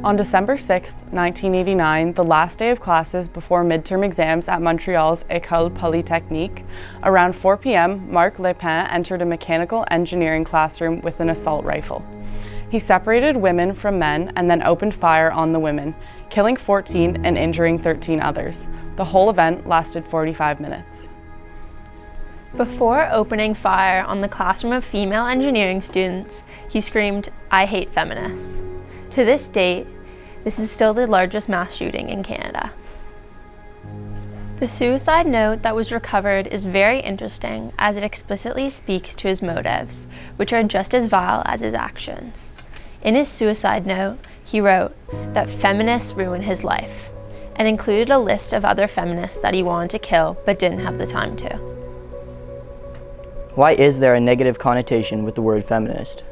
On December 6, 1989, the last day of classes before midterm exams at Montreal's École Polytechnique, around 4 p.m., Marc Lépin entered a mechanical engineering classroom with an assault rifle. He separated women from men and then opened fire on the women, killing 14 and injuring 13 others. The whole event lasted 45 minutes. Before opening fire on the classroom of female engineering students, he screamed, "I hate feminists." To this date, this is still the largest mass shooting in Canada. The suicide note that was recovered is very interesting as it explicitly speaks to his motives, which are just as vile as his actions. In his suicide note, he wrote that feminists ruin his life, and included a list of other feminists that he wanted to kill but didn't have the time to. Why is there a negative connotation with the word feminist?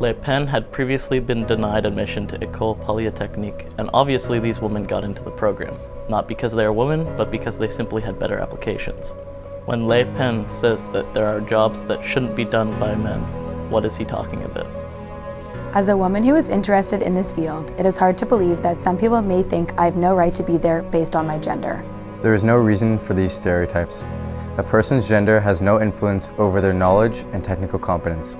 Lépin had previously been denied admission to École Polytechnique, and obviously these women got into the program, not because they are women, but because they simply had better applications. When Lépin says that there are jobs that shouldn't be done by men, what is he talking about? As a woman who is interested in this field, it is hard to believe that some people may think I have no right to be there based on my gender. There is no reason for these stereotypes. A person's gender has no influence over their knowledge and technical competence.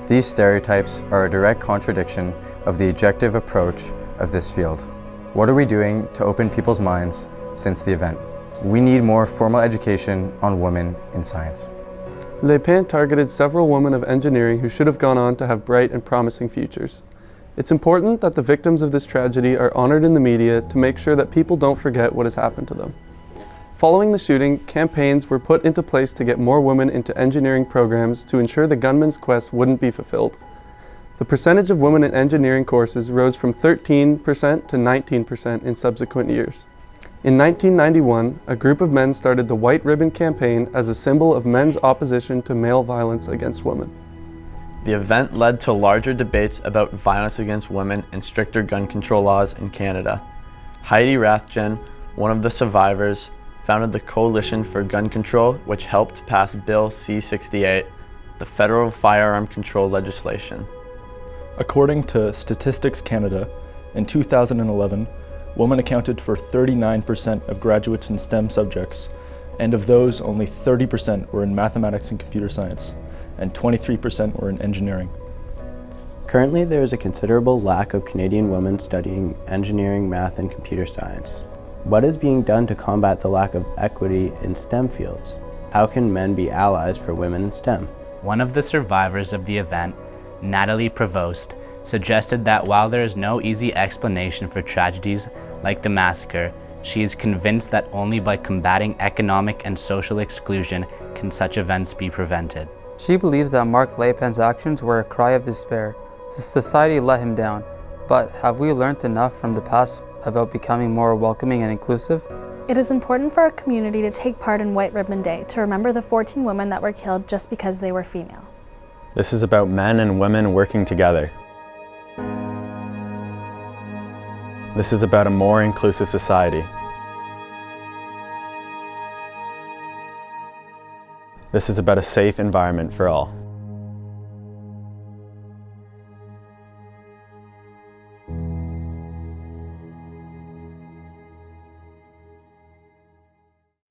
These stereotypes are a direct contradiction of the objective approach of this field. What are we doing to open people's minds since the event? We need more formal education on women in science. Lépin targeted several women of engineering who should have gone on to have bright and promising futures. It's important that the victims of this tragedy are honored in the media to make sure that people don't forget what has happened to them. Following the shooting, campaigns were put into place to get more women into engineering programs to ensure the gunman's quest wouldn't be fulfilled. The percentage of women in engineering courses rose from 13% to 19% in subsequent years. In 1991, a group of men started the White Ribbon Campaign as a symbol of men's opposition to male violence against women. The event led to larger debates about violence against women and stricter gun control laws in Canada. Heidi Rathjen, one of the survivors, founded the Coalition for Gun Control, which helped pass Bill C-68, the federal firearm control legislation. According to Statistics Canada, in 2011, women accounted for 39% of graduates in STEM subjects, and of those, only 30% were in mathematics and computer science, and 23% were in engineering. Currently, there is a considerable lack of Canadian women studying engineering, math, and computer science. What is being done to combat the lack of equity in STEM fields? How can men be allies for women in STEM? One of the survivors of the event, Natalie Provost, suggested that while there is no easy explanation for tragedies like the massacre, she is convinced that only by combating economic and social exclusion can such events be prevented. She believes that Marc Lépin's actions were a cry of despair. Society let him down, but have we learned enough from the past about becoming more welcoming and inclusive? It is important for our community to take part in White Ribbon Day to remember the 14 women that were killed just because they were female. This is about men and women working together. This is about a more inclusive society. This is about a safe environment for all.